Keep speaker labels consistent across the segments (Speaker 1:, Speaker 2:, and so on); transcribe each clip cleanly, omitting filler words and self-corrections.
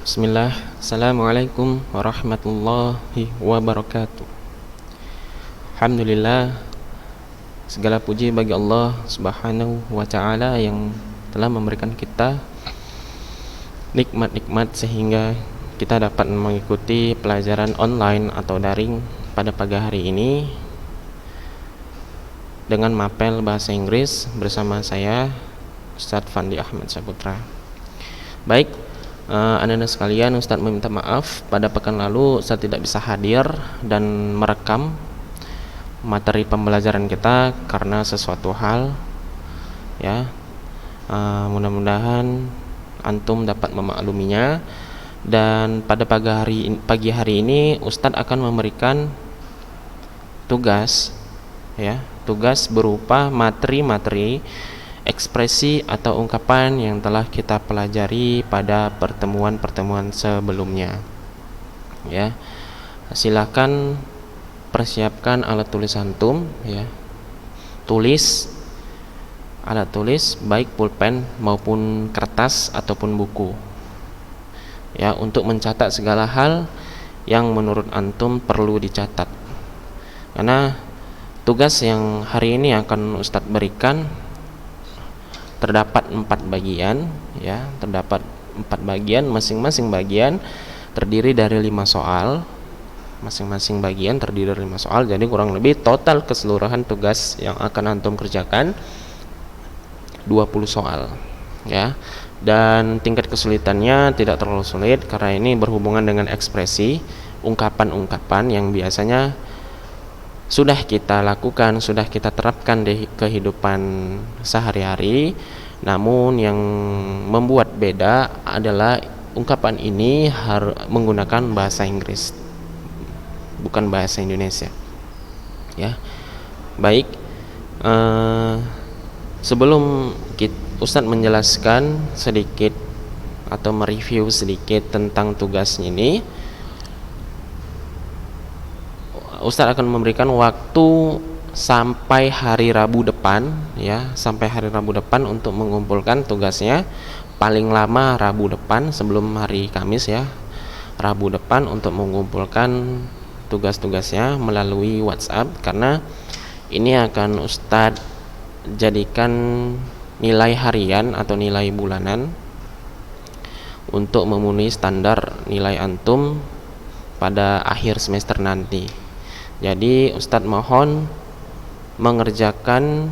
Speaker 1: Bismillah, Assalamualaikum warahmatullahi wabarakatuh. Alhamdulillah, segala puji bagi Allah subhanahu wa ta'ala yang telah memberikan kita nikmat-nikmat sehingga kita dapat mengikuti pelajaran online atau daring pada pagi hari ini dengan mapel bahasa Inggris bersama saya Ustadz Fandi Ahmad Saputra. Baik, anak-anak sekalian, Ustadz meminta maaf pada pekan lalu Ustadz tidak bisa hadir dan merekam materi pembelajaran kita karena sesuatu hal ya. Mudah-mudahan antum dapat memakluminya. Dan pada pagi hari ini Ustadz akan memberikan tugas ya, tugas berupa materi-materi ekspresi atau ungkapan yang telah kita pelajari pada pertemuan-pertemuan sebelumnya. Ya. Silakan persiapkan alat tulis antum ya. Tulis alat tulis baik pulpen maupun kertas ataupun buku. Ya, untuk mencatat segala hal yang menurut antum perlu dicatat. Karena tugas yang hari ini akan Ustadz berikan terdapat 4 bagian ya, terdapat 4 bagian, masing-masing bagian terdiri dari 5 soal. Masing-masing bagian terdiri dari 5 soal, jadi kurang lebih total keseluruhan tugas yang akan antum kerjakan 20 soal ya. Dan tingkat kesulitannya tidak terlalu sulit karena ini berhubungan dengan ekspresi, ungkapan-ungkapan yang biasanya sudah kita lakukan, sudah kita terapkan di kehidupan sehari-hari. Namun yang membuat beda adalah ungkapan ini harus menggunakan bahasa Inggris, bukan bahasa Indonesia. Ya, baik. Sebelum Ustadz menjelaskan sedikit atau mereview sedikit tentang tugasnya ini, Ustadz akan memberikan waktu sampai hari Rabu depan ya, sampai hari Rabu depan untuk mengumpulkan tugasnya. Paling lama Rabu depan sebelum hari Kamis ya, Rabu depan untuk mengumpulkan tugas-tugasnya melalui WhatsApp, karena ini akan Ustadz jadikan nilai harian atau nilai bulanan untuk memenuhi standar nilai antum pada akhir semester nanti. Jadi Ustadz mohon mengerjakan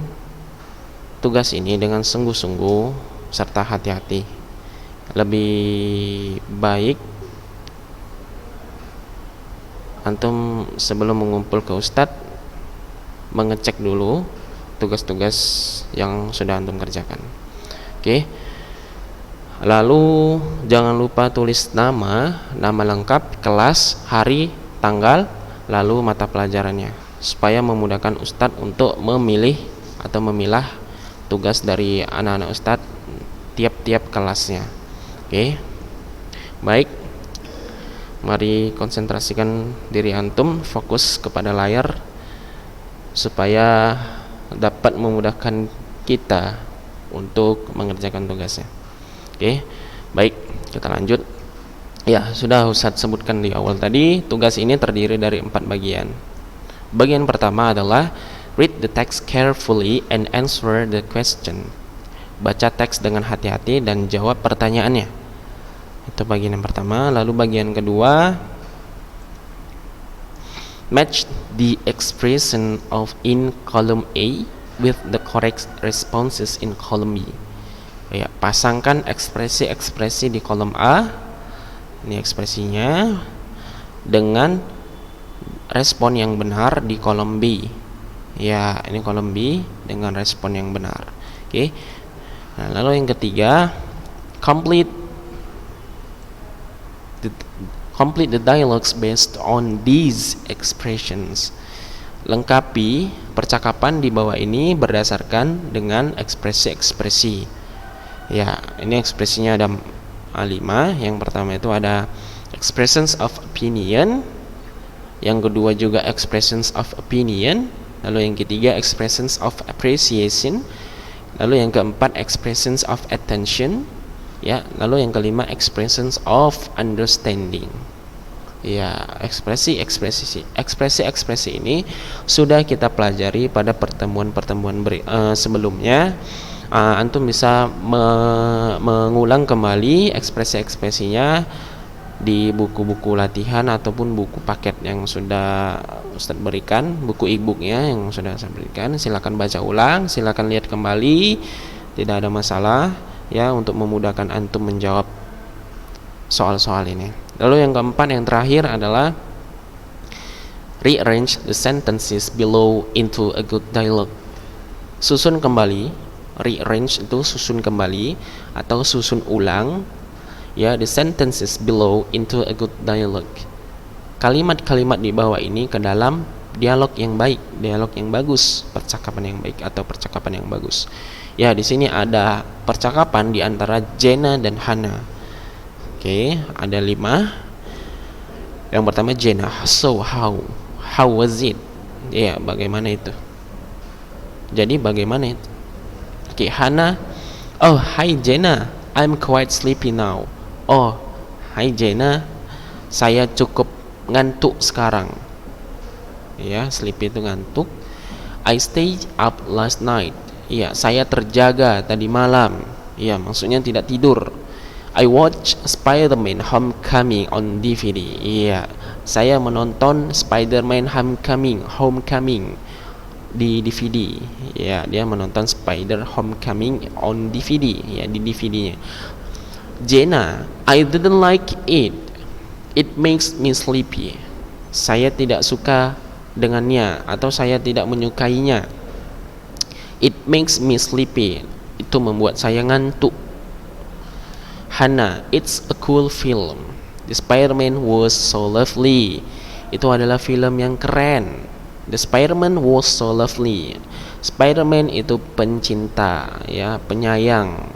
Speaker 1: tugas ini dengan sungguh-sungguh serta hati-hati. Lebih baik antum sebelum mengumpul ke Ustadz mengecek dulu tugas-tugas yang sudah antum kerjakan. Oke. Lalu jangan lupa tulis nama lengkap, kelas, hari, tanggal, lalu mata pelajarannya, supaya memudahkan Ustadz untuk memilih atau memilah tugas dari anak-anak Ustadz tiap-tiap kelasnya. Oke. Baik, mari konsentrasikan diri antum, fokus kepada layar supaya dapat memudahkan kita untuk mengerjakan tugasnya. Oke. Baik, kita lanjut. Ya, sudah Ustadz sebutkan di awal tadi, tugas ini terdiri dari 4 bagian. Bagian pertama adalah read the text carefully and answer the question. Baca teks dengan hati-hati dan jawab pertanyaannya. Itu bagian yang pertama. Lalu bagian kedua, match the expression of in column A with the correct responses in column B. Ya, pasangkan ekspresi-ekspresi di kolom A, ini ekspresinya, dengan respon yang benar di kolom B. Ya, ini kolom B dengan respon yang benar. Oke. Nah, lalu yang ketiga, complete the dialogues based on these expressions. Lengkapi percakapan di bawah ini berdasarkan dengan ekspresi-ekspresi. Ya, ini ekspresinya ada 5. Yang pertama itu ada expressions of opinion, yang kedua juga expressions of opinion, lalu yang ketiga expressions of appreciation, lalu yang keempat expressions of attention, Ya, lalu yang kelima expressions of understanding. Ya, ekspresi ini sudah kita pelajari pada pertemuan-pertemuan sebelumnya. Antum bisa mengulang kembali ekspresi-ekspresinya di buku-buku latihan ataupun buku paket yang sudah Ustadz berikan, buku e-booknya yang sudah saya berikan. Silakan baca ulang, silakan lihat kembali, tidak ada masalah ya, untuk memudahkan antum menjawab soal-soal ini. Lalu yang keempat, yang terakhir adalah rearrange the sentences below into a good dialogue. Susun kembali, rearrange itu susun kembali atau susun ulang ya, the sentences below into a good dialogue. Kalimat-kalimat di bawah ini ke dalam dialog yang baik, dialog yang bagus, percakapan yang baik atau percakapan yang bagus. Ya, di sini ada percakapan di antara Jenna dan Hana. Oke, ada 5. Yang pertama Jenna, so how was it? Ya, bagaimana itu? Jadi bagaimana itu? Oke, Hana, oh hi Jenna, I'm quite sleepy now. Oh, hi Jenna, saya cukup ngantuk sekarang. Ya, sleepy itu ngantuk. I stayed up last night. Ya, saya terjaga tadi malam. Ya, maksudnya tidak tidur. I watched Spider-Man Homecoming on DVD. Iya, saya menonton Spider-Man Homecoming di DVD. Ya, dia menonton Homecoming on DVD. Ya, di DVD-nya. Jenna, I didn't like it. It makes me sleepy. Saya tidak suka dengannya atau saya tidak menyukainya. It makes me sleepy. Itu membuat saya ngantuk. Hana, it's a cool film. The Spider-Man was so lovely. Itu adalah film yang keren. The Spider-Man was so lovely. Spider-Man itu pencinta, ya, penyayang.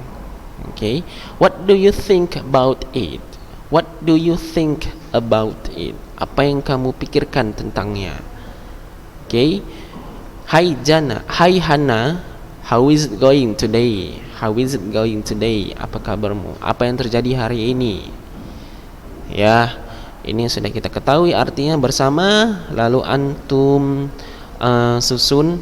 Speaker 1: Okay. What do you think about it? What do you think about it? Apa yang kamu pikirkan tentangnya? Okay. Hi Hana, how is it going today? How is it going today? Apa kabarmu? Apa yang terjadi hari ini? Ya, ini sudah kita ketahui artinya bersama. Lalu antum susun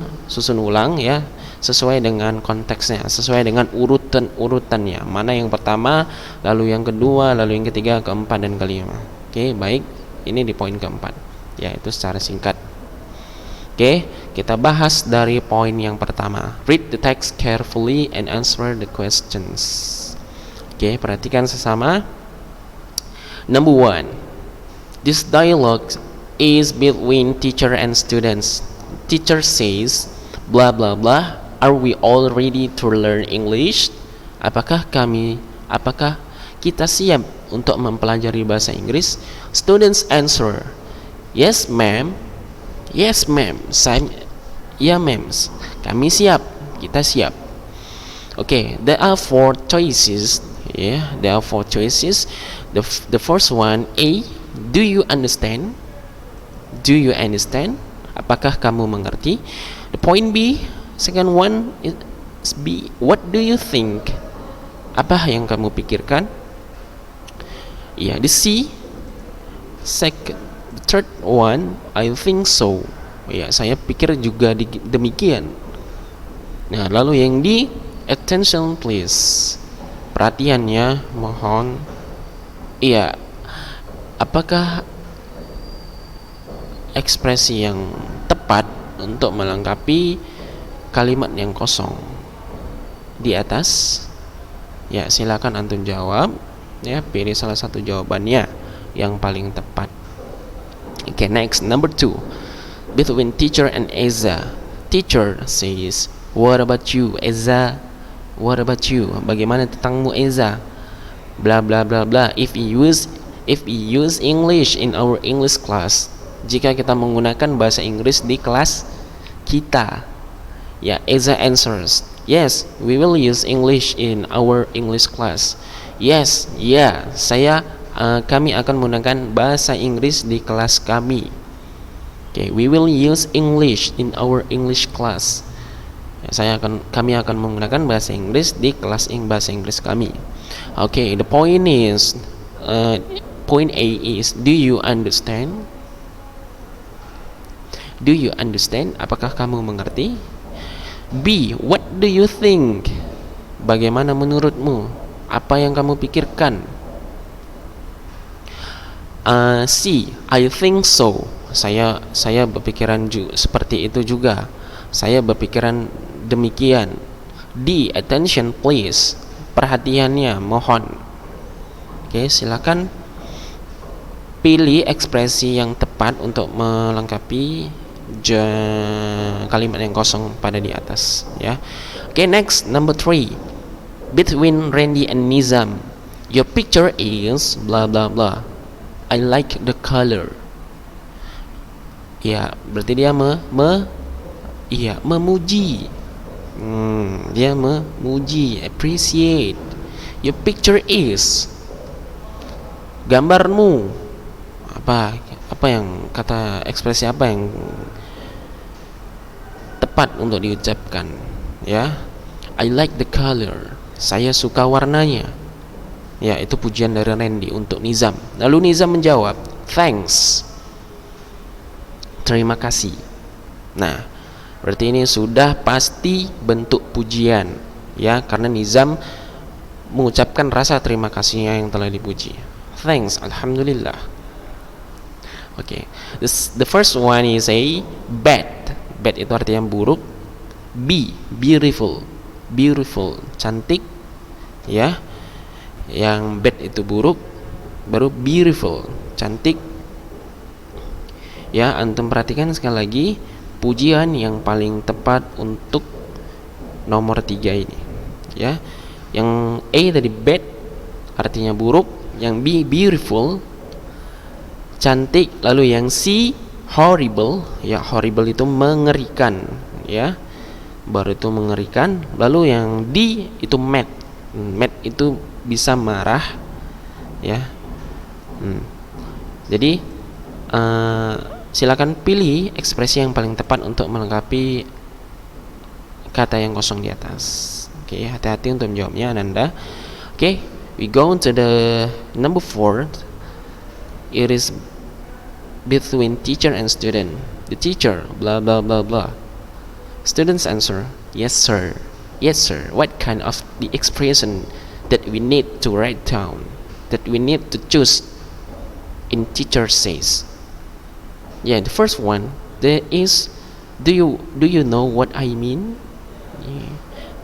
Speaker 1: ulang ya, sesuai dengan konteksnya, sesuai dengan urutannya. Mana yang pertama, lalu yang kedua, lalu yang ketiga, keempat dan kelima. Oke, baik. Ini di poin keempat. Ya, itu secara singkat. Oke, kita bahas dari poin yang pertama. Read the text carefully and answer the questions. Oke, perhatikan sesama. Number 1. This dialogue is between teacher and students. Teacher says, blah blah blah. Are we all ready to learn English? Apakah kita siap untuk mempelajari bahasa Inggris? Students answer, yes ma'am. Yes ma'am. Ya ma'am. Kami siap. Kita siap. Okay, there are 4 choices. Yeah, there are 4 choices. The first one, A, do you understand? Do you understand? Apakah kamu mengerti? The point B, second one is B, what do you think? Apa yang kamu pikirkan? Ya, the C, third one, I think so. Ya, saya pikir juga demikian. Nah, lalu yang di attention please. Perhatiannya, mohon. Iya. Apakah ekspresi yang tepat untuk melengkapi kalimat yang kosong di atas? Ya, silakan antum jawab. Ya, pilih salah satu jawabannya yang paling tepat. Okay, next, number 2. Between teacher and Eza. Teacher says, what about you, Eza? What about you? Bagaimana tentangmu, Eza? Blah blah blah blah. If we use English in our English class. Jika kita menggunakan bahasa Inggris di kelas kita. Ya, Eza answers, yes, we will use English in our English class. Yes, ya, kami akan menggunakan bahasa Inggris di kelas kami. Okay, we will use English in our English class. Ya, kami akan menggunakan bahasa Inggris di kelas bahasa Inggris kami. Okay, the point is, point A is, do you understand? Do you understand? Apakah kamu mengerti? B, what do you think? Bagaimana menurutmu? Apa yang kamu pikirkan? C, I think so. Saya berpikiran seperti itu juga. Saya berpikiran demikian. D, attention please. Perhatiannya, mohon. Oke, silakan pilih ekspresi yang tepat untuk melengkapi kalimat yang kosong pada di atas, ya. Oke, next, number 3. Between Randy and Nizam, your picture is blah blah blah. I like the color. Ya, berarti dia memuji. Dia memuji, appreciate. Your picture is, gambarmu. Apa yang kata ekspresi apa yang tepat untuk diucapkan, ya. I like the color. Saya suka warnanya. Ya, itu pujian dari Randy untuk Nizam. Lalu Nizam menjawab, thanks. Terima kasih. Nah, berarti ini sudah pasti bentuk pujian, ya, karena Nizam mengucapkan rasa terima kasihnya yang telah dipuji. Thanks, alhamdulillah. Okay. The first one is a bad. Bad itu artinya buruk. B, beautiful. Beautiful, cantik, ya. Yang bad itu buruk, baru beautiful, cantik. Ya, antum perhatikan sekali lagi pujian yang paling tepat untuk nomor 3 ini, ya. Yang A tadi bad artinya buruk, yang B beautiful, cantik, lalu yang C horrible, ya, horrible itu mengerikan, ya, baru itu mengerikan. Lalu yang D itu mad. Mad itu bisa marah, ya. Jadi silakan pilih ekspresi yang paling tepat untuk melengkapi kata yang kosong di atas. Oke, hati-hati untuk menjawabnya, Ananda. Oke, we go to the number 4. It is between teacher and student. The teacher, blah blah blah blah. Students answer, yes sir. Yes sir. What kind of the expression that we need to write down, that we need to choose in teacher says? Yeah, the first one, there is, do you know what I mean? Yeah.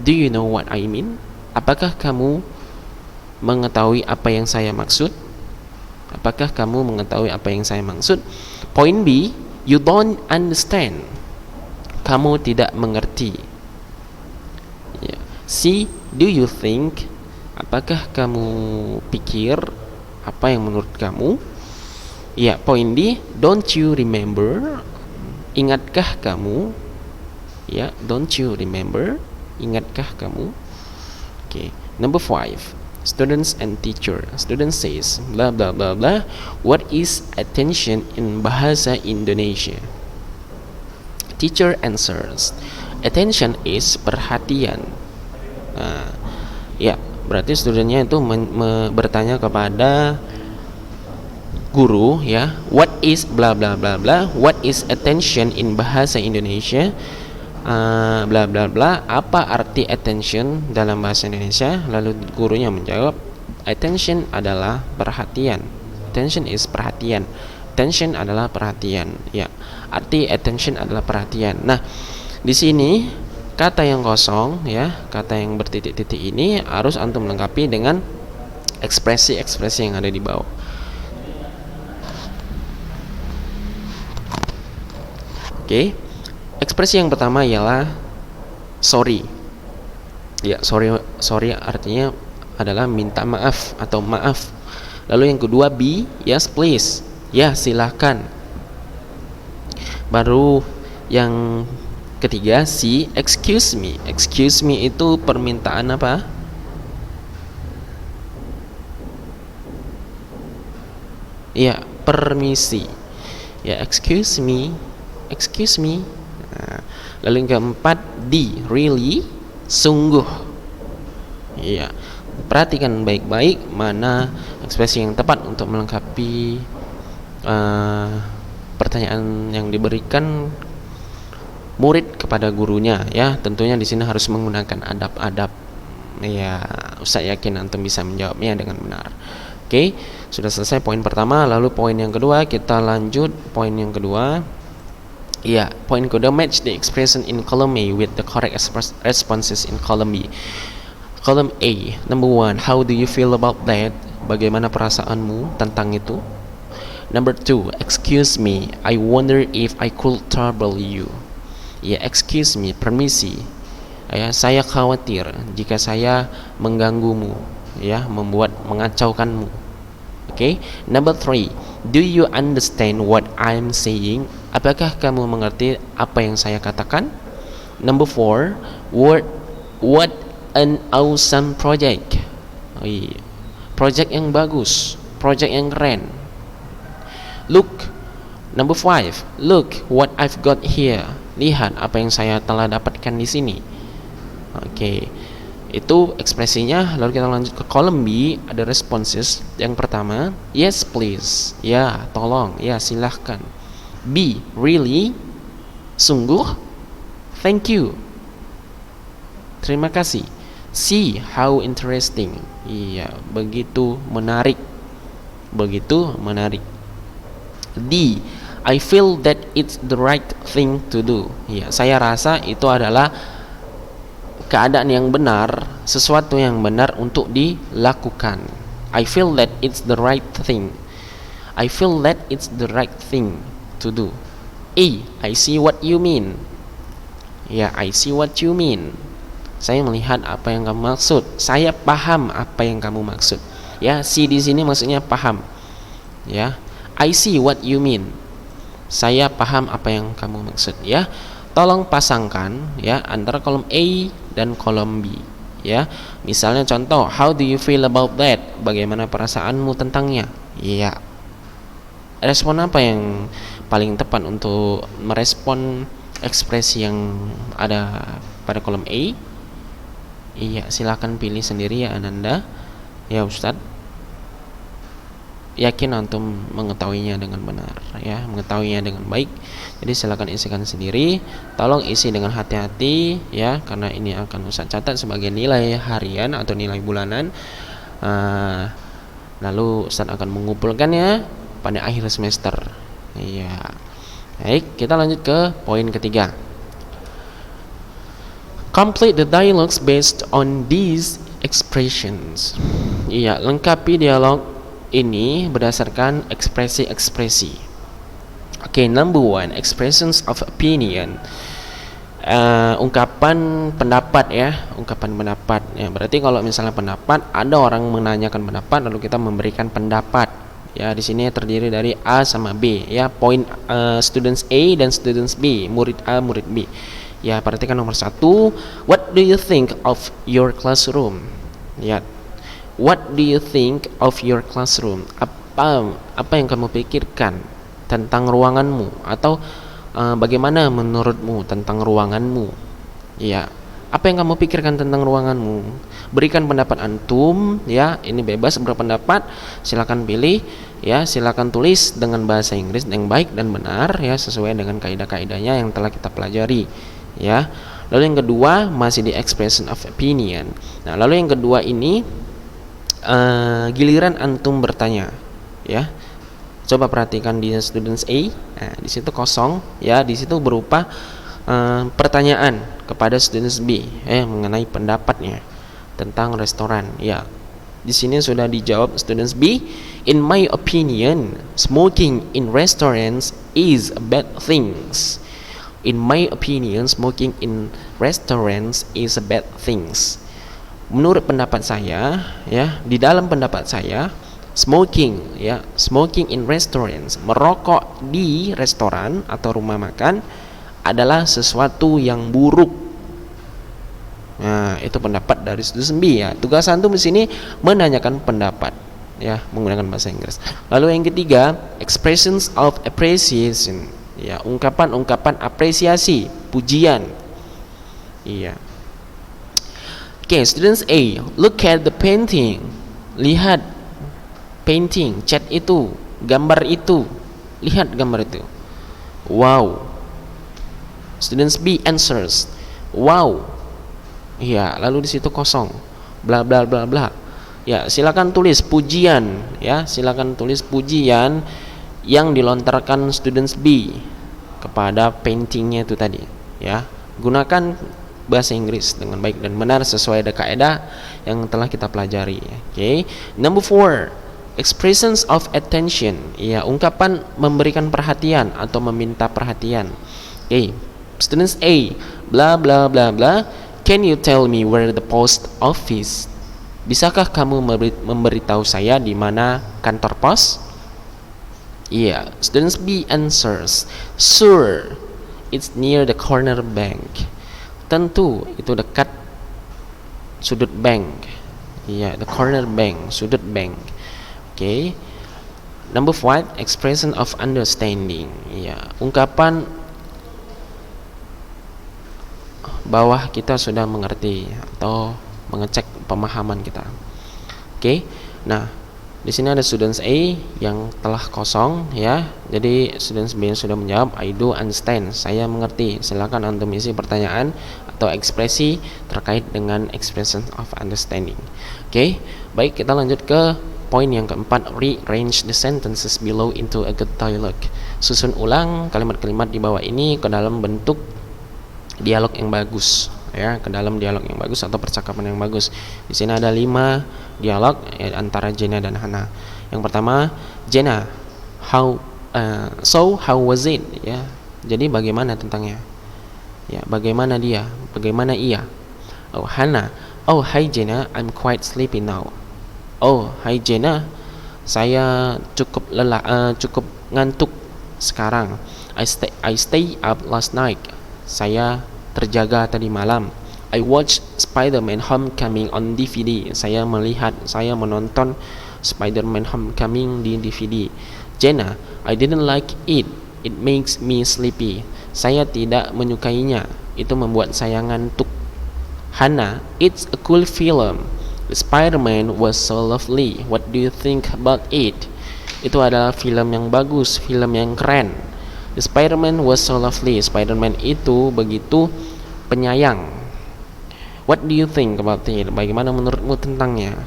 Speaker 1: Do you know what I mean? Apakah kamu mengetahui apa yang saya maksud? Apakah kamu mengetahui apa yang saya maksud? Point B, you don't understand. Kamu tidak mengerti. Yeah. C, do you think? Apakah kamu pikir? Apa yang menurut kamu? Ya, point D, don't you remember? Ingatkah kamu? Ya, don't you remember? Ingatkah kamu? Okay. Number 5. Students and teacher. Student says, blah blah blah blah. What is attention in bahasa Indonesia? Teacher answers, attention is perhatian. Ya, berarti studentnya itu bertanya kepada guru, ya. What is blah blah blah blah. What is attention in bahasa Indonesia? Bla bla bla. Apa arti attention dalam bahasa Indonesia? Lalu gurunya menjawab, attention adalah perhatian. Attention is perhatian. Attention adalah perhatian. Ya, arti attention adalah perhatian. Nah, di sini kata yang kosong, ya, kata yang bertitik-titik ini harus antum lengkapi dengan ekspresi-ekspresi yang ada di bawah. Oke. Ekspresi yang pertama ialah sorry. Ya, sorry artinya adalah minta maaf atau maaf. Lalu yang kedua B, yes please. Ya, silakan. Baru yang ketiga C, excuse me. Excuse me itu permintaan apa? Ya, permisi. Ya, excuse me. Excuse me. Nah, lalu yang keempat D, really, sungguh. Iya. Perhatikan baik-baik mana ekspresi yang tepat untuk melengkapi pertanyaan yang diberikan murid kepada gurunya, ya. Tentunya di sini harus menggunakan adab-adab. Ya, Ustaz yakin antum bisa menjawabnya dengan benar. Oke, sudah selesai poin pertama, lalu poin yang kedua, kita lanjut poin yang kedua. Ya, poin kedua, match the expression in column A with the correct responses in column B. Column A, number 1, how do you feel about that? Bagaimana perasaanmu tentang itu? Number 2, excuse me, I wonder if I could trouble you. Ya, excuse me, permisi. Ya, saya khawatir jika saya mengganggumu, ya, mengacaukanmu. Okay. Number 3, do you understand what I'm saying? Apakah kamu mengerti apa yang saya katakan? Number 4, what an awesome project. Oh iya. Project yang bagus, project yang keren. Look, number 5, look what I've got here. Lihat apa yang saya telah dapatkan di sini. Oke. Itu ekspresinya. Lalu kita lanjut ke column B, ada responses. Yang pertama, yes please. Ya, tolong. Ya, silahkan. B, really? Sungguh? Thank you. Terima kasih. C, how interesting. Iya, begitu menarik. Begitu menarik. D, I feel that it's the right thing to do. Iya, saya rasa itu adalah keadaan yang benar, sesuatu yang benar untuk dilakukan. I feel that it's the right thing. I feel that it's the right thing to do. A, I see what you mean. Ya, I see what you mean. Saya melihat apa yang kamu maksud. Saya paham apa yang kamu maksud. Ya, see di sini maksudnya paham. Ya, I see what you mean. Saya paham apa yang kamu maksud. Ya, tolong pasangkan ya antara kolom A dan kolom B. Ya, misalnya contoh, how do you feel about that? Bagaimana perasaanmu tentangnya? Ya, respon apa yang paling tepat untuk merespon ekspresi yang ada pada kolom A? Iya, silakan pilih sendiri ya Ananda. Ya Ustadz, yakin antum mengetahuinya dengan benar, ya, mengetahuinya dengan baik. Jadi silakan isikan sendiri. Tolong isi dengan hati-hati ya, karena ini akan Ustadz catat sebagai nilai harian atau nilai bulanan. Lalu Ustadz akan mengumpulkannya pada akhir semester. Iya. Baik, kita lanjut ke poin ketiga. Complete the dialogues based on these expressions. Iya, lengkapi dialog ini berdasarkan ekspresi-ekspresi. Oke, number 1, expressions of opinion. Ungkapan pendapat ya, ungkapan pendapat. Ya, berarti kalau misalnya pendapat, ada orang menanyakan pendapat lalu kita memberikan pendapat. Ya, di sini terdiri dari A sama B. Ya, poin students A dan students B, murid A, murid B. Ya, perhatikan nomor 1, what do you think of your classroom? Ya, what do you think of your classroom? Apa yang kamu pikirkan tentang ruanganmu, atau bagaimana menurutmu tentang ruanganmu? Ya, apa yang kamu pikirkan tentang ruanganmu? Berikan pendapat antum, ya, ini bebas berpendapat, silakan pilih, ya, silakan tulis dengan bahasa Inggris yang baik dan benar, ya, sesuai dengan kaidah-kaidahnya yang telah kita pelajari, ya. Lalu yang kedua masih di expression of opinion. Nah, lalu yang kedua ini giliran antum bertanya, ya. Coba perhatikan di students A, nah, di situ kosong, ya, di situ berupa pertanyaan kepada students B, mengenai pendapatnya tentang restoran. Ya, di sini sudah dijawab students B. In my opinion, smoking in restaurants is a bad things. In my opinion, smoking in restaurants is a bad things. Menurut pendapat saya, ya, di dalam pendapat saya, smoking, ya, smoking in restaurants, merokok di restoran atau rumah makan adalah sesuatu yang buruk. Nah, itu pendapat dari student B, ya. Tugas antum di sini menanyakan pendapat, ya, menggunakan bahasa Inggris. Lalu yang ketiga, expressions of appreciation. Ya, ungkapan-ungkapan apresiasi, pujian. Iya. Okay, students A, look at the painting. Lihat painting, cat itu, gambar itu. Lihat gambar itu. Wow. Students B answers, wow. Ya, lalu di situ kosong. Bla bla bla bla. Ya, silakan tulis pujian, ya. Silakan tulis pujian yang dilontarkan students B kepada paintingnya itu tadi, ya. Gunakan bahasa Inggris dengan baik dan benar sesuai dengan kaidah yang telah kita pelajari. Okay. Number 4, expressions of attention. Ya, ungkapan memberikan perhatian atau meminta perhatian. Okay. Students A, bla bla bla bla. Can you tell me where the post office? Bisakah kamu memberitahu saya di mana kantor pos? Yeah. Students B answers, sure. It's near the corner bank. Tentu itu dekat sudut bank. Yeah, the corner bank, sudut bank. Okay. Number 5, expression of understanding. Yeah, ungkapan bahwa kita sudah mengerti atau mengecek pemahaman kita. Oke. Nah, di sini ada students A yang telah kosong, ya. Jadi students B yang sudah menjawab, I do understand. Saya mengerti. Silakan antum isi pertanyaan atau ekspresi terkait dengan expression of understanding. Oke. Baik, kita lanjut ke poin yang keempat, rearrange the sentences below into a good dialogue. Susun ulang kalimat-kalimat di bawah ini ke dalam bentuk dialog yang bagus, ya, ke dalam dialog yang bagus atau percakapan yang bagus. Di sini ada 5 dialog, ya, antara Jenna dan Hana. Yang pertama, Jenna, how was it? Ya, jadi bagaimana tentangnya? Ya, bagaimana dia? Bagaimana ia? Oh, Hana, oh hi Jenna, I'm quite sleepy now. Oh, hi Jenna, saya cukup cukup ngantuk sekarang. I stay up last night. Saya terjaga tadi malam. I watched Spider-Man Homecoming on DVD. Saya menonton Spider-Man Homecoming di DVD. Jenna, I didn't like it. It makes me sleepy. Saya tidak menyukainya. Itu membuat saya ngantuk. Hana, it's a cool film. The Spider-Man was so lovely. What do you think about it? Itu adalah film yang bagus, film yang keren. The Spider-Man was so lovely. Spider-Man itu begitu penyayang. What do you think about it? Bagaimana menurutmu tentangnya?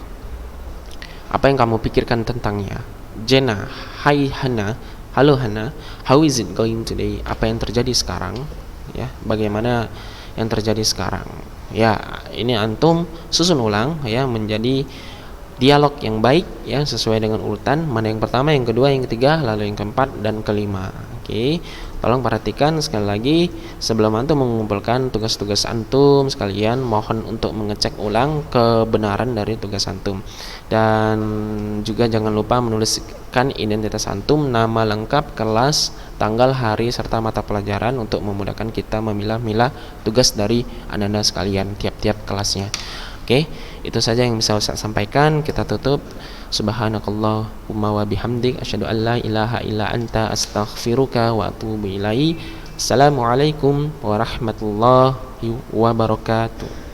Speaker 1: Apa yang kamu pikirkan tentangnya? Jenna, hi Hana. Halo Hana, how is it going today? Apa yang terjadi sekarang? Ya, bagaimana yang terjadi sekarang? Ya, ini antum susun ulang, ya, menjadi dialog yang baik, ya, sesuai dengan urutan mana yang pertama, yang kedua, yang ketiga, lalu yang keempat dan kelima. Oke, tolong perhatikan sekali lagi sebelum antum mengumpulkan tugas-tugas antum sekalian, mohon untuk mengecek ulang kebenaran dari tugas antum, dan juga jangan lupa menuliskan identitas antum, nama lengkap, kelas, tanggal, hari, serta mata pelajaran untuk memudahkan kita memilah-milah tugas dari anda sekalian tiap-tiap kelasnya. Oke, itu saja yang bisa Ustaz sampaikan. Kita tutup. Subhanakallahumma wa bihamdik asyhadu an la ilaha illa anta astaghfiruka wa atubu ilaik. Assalamualaikum warahmatullahi wabarakatuh.